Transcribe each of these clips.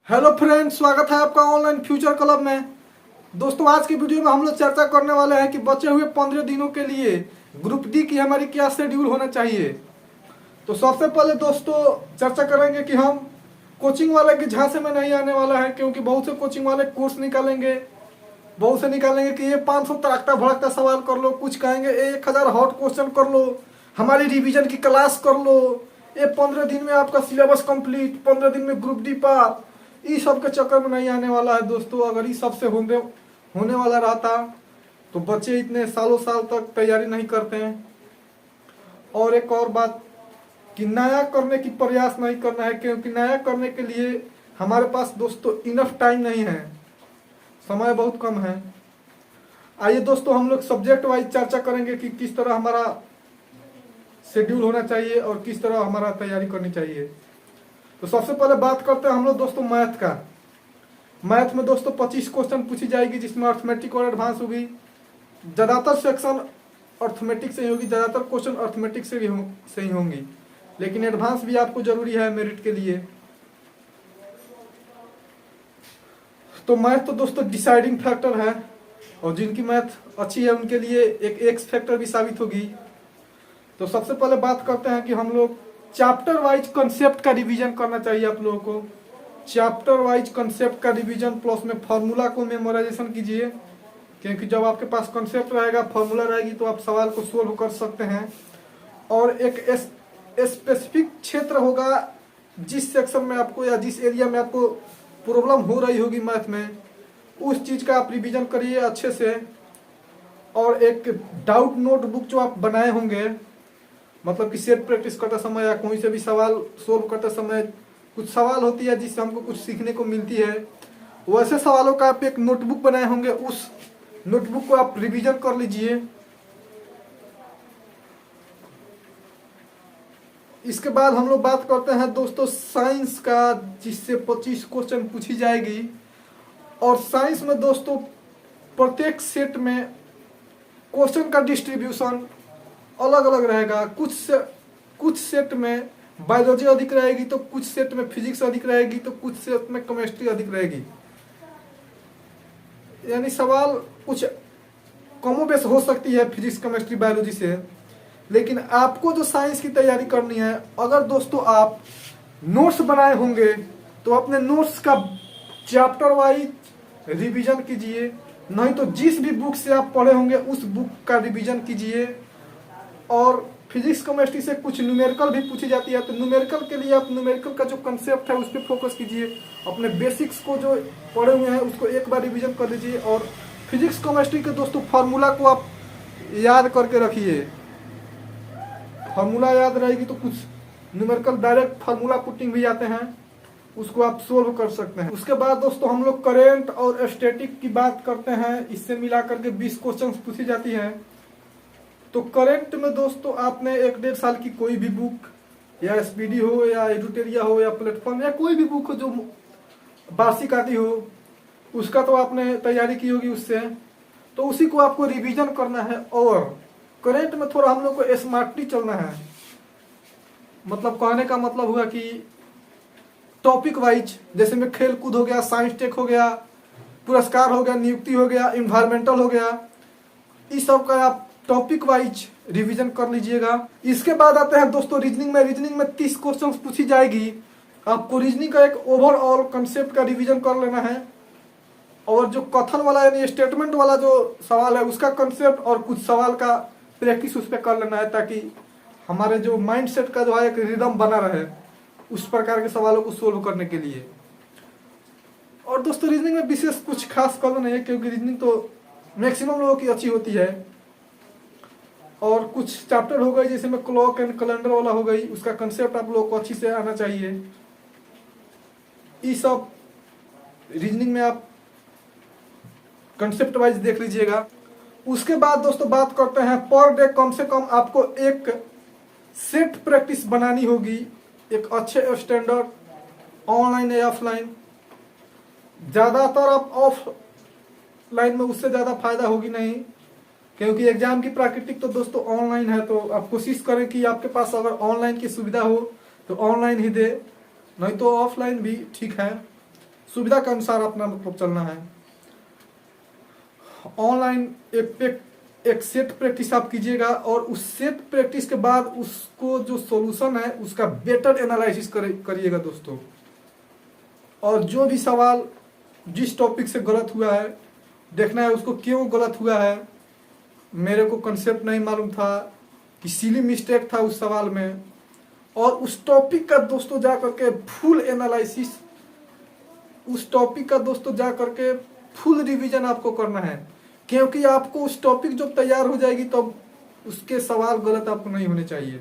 Hello friends, स्वागत है आपका ऑनलाइन फ्यूचर क्लब में। दोस्तों, आज की वीडियो में हम लोग चर्चा करने वाले हैं कि बचे हुए 15 दिनों के लिए ग्रुप डी की हमारी क्या शेड्यूल होना चाहिए। तो सबसे पहले दोस्तों चर्चा करेंगे कि हम कोचिंग वाले के झांसे में नहीं आने वाला है, क्योंकि बहुत से कोचिंग वाले कोर्स निकालेंगे, बहुत से निकालेंगे कि ये 500 तड़कता भड़कता सवाल कर लो, कुछ कहेंगे 1000 हॉट क्वेश्चन कर लो, हमारी रिवीजन की क्लास कर लो, ये 15 दिन में आपका सिलेबस कंप्लीट, 15 दिन में ग्रुप डी पार। इस सब के चक्कर में नहीं आने वाला है दोस्तों। अगर इस सब से होने वाला रहता तो बच्चे इतने सालों साल तक तैयारी नहीं करते हैं। और एक और बात कि नया करने की प्रयास नहीं करना है, क्योंकि नया करने के लिए हमारे पास दोस्तों इनफ टाइम नहीं है, समय बहुत कम है। आइए दोस्तों हम लोग सब्जेक्ट वाइज चर्चा करेंगे कि किस तरह हमारा शेड्यूल होना चाहिए और किस तरह हमारा तैयारी करनी चाहिए। तो सबसे पहले बात करते हैं हम लोग दोस्तों मैथ का। मैथ में दोस्तों 25 क्वेश्चन पूछी जाएगी, जिसमें अर्थमेटिक और एडवांस होगी। ज़्यादातर सेक्शन अर्थमेटिक से ही होगी, ज़्यादातर क्वेश्चन अर्थमेटिक से ही होंगी, लेकिन एडवांस भी आपको जरूरी है मेरिट के लिए। तो मैथ तो दोस्तों डिसाइडिंग फैक्टर है, और जिनकी मैथ अच्छी है उनके लिए एक एक्स फैक्टर भी साबित होगी। तो सबसे पहले बात करते हैं कि हम लोग चैप्टर वाइज कंसेप्ट का रिवीजन करना चाहिए आप लोगों को। चैप्टर वाइज कंसेप्ट का रिवीजन प्लस में फार्मूला को मेमोराइजेशन कीजिए, क्योंकि जब आपके पास कंसेप्ट रहेगा, फार्मूला रहेगी, तो आप सवाल को सोल्व कर सकते हैं। और एक स्पेसिफिक क्षेत्र होगा जिस सेक्शन में आपको या जिस एरिया में आपको प्रॉब्लम हो रही होगी मैथ में, उस चीज़ का आप रिवीजन करिए अच्छे से। और एक डाउट नोटबुक जो आप बनाए होंगे, मतलब कि सेट प्रैक्टिस करते समय या कोई से भी सवाल सोल्व करते समय कुछ सवाल होती है जिससे हमको कुछ सीखने को मिलती है, वैसे सवालों का आप एक नोटबुक बनाए होंगे, उस नोटबुक को आप रिवीजन कर लीजिए। इसके बाद हम लोग बात करते हैं दोस्तों साइंस का, जिससे 25 क्वेश्चन पूछी जाएगी। और साइंस में दोस्तों प्रत्येक सेट में क्वेश्चन का डिस्ट्रीब्यूशन अलग अलग रहेगा। कुछ सेट में बायोलॉजी अधिक रहेगी, तो कुछ सेट में फिजिक्स अधिक रहेगी, तो कुछ सेट में केमिस्ट्री अधिक रहेगी। यानी सवाल कुछ कमोबेश हो सकती है फिजिक्स केमिस्ट्री बायोलॉजी से, लेकिन आपको जो साइंस की तैयारी करनी है, अगर दोस्तों आप नोट्स बनाए होंगे तो अपने नोट्स का चैप्टर वाइज रिवीजन कीजिए, नहीं तो जिस भी बुक से आप पढ़े होंगे उस बुक का रिवीजन कीजिए। और फिजिक्स केमिस्ट्री से कुछ न्यूमेरिकल भी पूछी जाती है, तो न्यूमेरिकल के लिए आप न्यूमेरिकल का जो कंसेप्ट है उस पर फोकस कीजिए। अपने बेसिक्स को जो पढ़े हुए हैं उसको एक बार रिवीजन कर लीजिए। और फिजिक्स केमिस्ट्री के दोस्तों फार्मूला को आप याद करके रखिए। फार्मूला याद रहेगी तो कुछ न्यूमेरिकल डायरेक्ट फार्मूला पुटिंग भी आते हैं, उसको आप सोल्व कर सकते हैं। उसके बाद दोस्तों हम लोग करेंट और स्टैटिक की बात करते हैं, इससे मिला करके 20 क्वेश्चन पूछी जाती है। तो करंट में दोस्तों आपने 1-1.5 साल की कोई भी बुक, या एसपीडी हो या एडुटेरिया हो या प्लेटफॉर्म या कोई भी बुक हो जो वार्षिक आती हो, उसका तो आपने तैयारी की होगी उससे, तो उसी को आपको रिवीजन करना है। और करंट में थोड़ा हम लोग को स्मार्टली चलना है, मतलब कहने का मतलब हुआ कि टॉपिक वाइज, जैसे में खेल कूद हो गया, साइंस टेक हो गया, पुरस्कार हो गया, नियुक्ति हो गया, इन्वायरमेंटल हो गया, इस सब का आप टॉपिक वाइज रिवीजन कर लीजिएगा। इसके बाद आते हैं दोस्तों रीजनिंग में। रीजनिंग में 30 क्वेश्चन पूछी जाएगी, आपको रीजनिंग का एक ओवरऑल कंसेप्ट का रिवीजन कर लेना है। और जो कथन वाला यानी स्टेटमेंट वाला जो सवाल है उसका कंसेप्ट और कुछ सवाल का प्रैक्टिस उस पर कर लेना है, ताकि हमारे जो माइंड सेट का जो है एक रिदम बना रहे उस प्रकार के सवालों को सोल्व करने के लिए। और दोस्तों रीजनिंग में विशेष कुछ खास करना नहीं है, क्योंकि रीजनिंग तो मैक्सिमम लोगों की अच्छी होती है। और कुछ चैप्टर हो गए जैसे में क्लॉक एंड कैलेंडर वाला हो गई, उसका कंसेप्ट आप लोगों को अच्छी से आना चाहिए। ये सब रीजनिंग में आप कंसेप्ट वाइज देख लीजिएगा। उसके बाद दोस्तों बात करते हैं पर डे कम से कम आपको एक सेट प्रैक्टिस बनानी होगी, एक अच्छे स्टैंडर्ड, ऑनलाइन या ऑफलाइन। ज़्यादातर आप ऑफलाइन में उससे ज़्यादा फायदा होगी नहीं, क्योंकि एग्जाम की प्राकृतिक तो दोस्तों ऑनलाइन है। तो आप कोशिश करें कि आपके पास अगर ऑनलाइन की सुविधा हो तो ऑनलाइन ही दे, नहीं तो ऑफलाइन भी ठीक है। सुविधा के अनुसार अपना मतलब चलना है। ऑनलाइन एक सेट प्रैक्टिस आप कीजिएगा और उस सेट प्रैक्टिस के बाद उसको जो सॉल्यूशन है उसका बेटर एनालिसिस करिएगा दोस्तों। और जो भी सवाल जिस टॉपिक से गलत हुआ है देखना है उसको क्यों गलत हुआ है। मेरे को कंसेप्ट नहीं मालूम था कि सिली मिस्टेक था उस सवाल में, और उस टॉपिक का दोस्तों जा करके फुल एनालिसिस, उस टॉपिक का दोस्तों जा करके फुल रिवीजन आपको करना है, क्योंकि आपको उस टॉपिक जब तैयार हो जाएगी तब उसके सवाल गलत आपको नहीं होने चाहिए।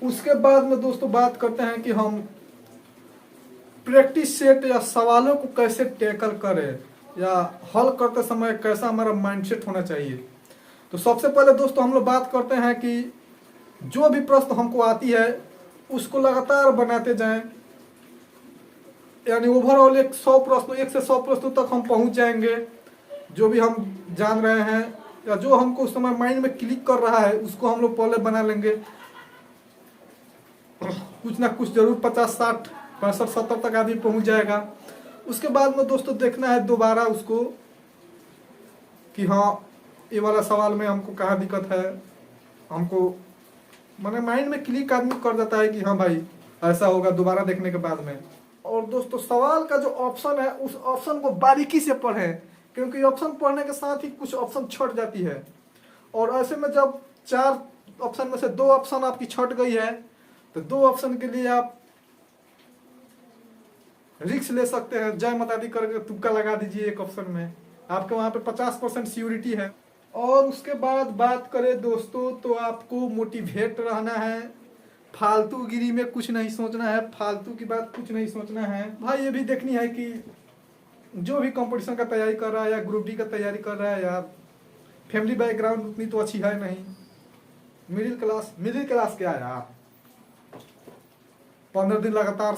उसके बाद में दोस्तों बात करते हैं कि हम प्रैक्टिस सेट या सवालों को कैसे टैकल करें या हल करते समय कैसा हमारा माइंडसेट होना चाहिए। तो सबसे पहले दोस्तों हम लोग बात करते हैं कि जो भी प्रश्न हमको आती है उसको लगातार बनाते जाएं, यानी ओवरऑल 1 से 100 प्रश्नों तक हम पहुंच जाएंगे। जो भी हम जान रहे हैं या जो हमको उस समय माइंड में क्लिक कर रहा है उसको हम लोग पहले बना लेंगे। कुछ ना कुछ जरूर 50, 60, 65, 70 तक आदमी पहुंच जाएगा। उसके बाद में दोस्तों देखना है दोबारा उसको कि हाँ ये वाला सवाल में हमको कहाँ दिक्कत है, हमको मैंने माइंड में क्लिक आदमी कर देता है कि हाँ भाई ऐसा होगा दोबारा देखने के बाद में। और दोस्तों सवाल का जो ऑप्शन है उस ऑप्शन को बारीकी से पढ़ें, क्योंकि ऑप्शन पढ़ने के साथ ही कुछ ऑप्शन छट जाती है। और ऐसे में जब 4 ऑप्शन में से 2 ऑप्शन आपकी छट गई है तो 2 ऑप्शन के लिए आप रिस्क ले सकते हैं, जय माता दी करके तुक्का लगा दीजिए एक ऑप्शन में, आपके वहां पे 50% सिक्योरिटी है। और उसके बाद बात करें दोस्तों तो आपको मोटिवेट रहना है, फालतूगिरी में कुछ नहीं सोचना है, फालतू की बात कुछ नहीं सोचना है भाई। ये भी देखनी है कि जो भी कंपटीशन का तैयारी कर रहा है या ग्रुप डी का तैयारी कर रहा है यार, फैमिली बैकग्राउंड उतनी तो अच्छी है नहीं, मिडिल क्लास क्या यार, 15 दिन लगातार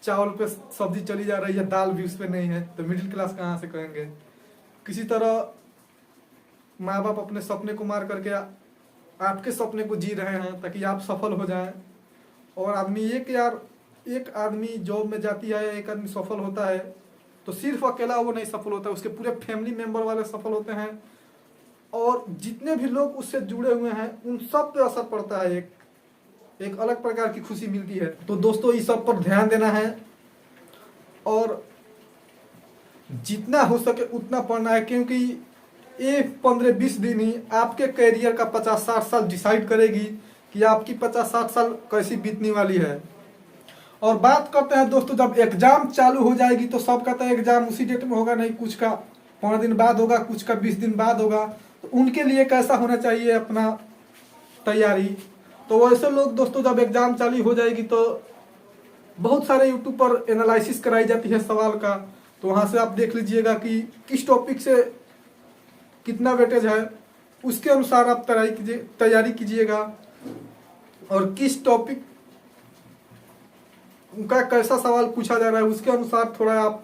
चावल पे सब्जी चली जा रही है, दाल भी उस पे नहीं है, तो मिडिल क्लास कहाँ से कहेंगे। किसी तरह माँ बाप अपने सपने को मार करके आपके सपने को जी रहे हैं ताकि आप सफल हो जाएं। और आदमी एक आदमी जॉब में जाती है, एक आदमी सफल होता है तो सिर्फ अकेला वो नहीं सफल होता, उसके पूरे फैमिली मेंबर वाले सफल होते हैं और जितने भी लोग उससे जुड़े हुए हैं उन सब पे असर पड़ता है, एक अलग प्रकार की खुशी मिलती है। तो दोस्तों इस सब पर ध्यान देना है और जितना हो सके उतना पढ़ना है, क्योंकि ये 15-20 दिन ही आपके करियर का 50-60 साल डिसाइड करेगी कि आपकी 50-60 साल कैसी बीतने वाली है। और बात करते हैं दोस्तों जब एग्जाम चालू हो जाएगी तो सब कहता है एग्जाम उसी डेट में होगा, नहीं कुछ का 15 दिन बाद होगा, कुछ का 20 दिन बाद होगा, तो उनके लिए कैसा होना चाहिए अपना तैयारी। तो वैसे लोग दोस्तों जब एग्जाम चालू हो जाएगी तो बहुत सारे यूट्यूब पर एनालिसिस कराई जाती है सवाल का, तो वहां से आप देख लीजिएगा कि किस टॉपिक से कितना वेटेज है, उसके अनुसार आप तैयारी कीजिएगा और किस टॉपिक उनका कैसा सवाल पूछा जा रहा है उसके अनुसार थोड़ा आप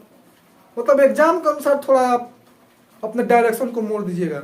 मतलब एग्जाम के अनुसार थोड़ा आप अपने डायरेक्शन को मोड़ दीजिएगा।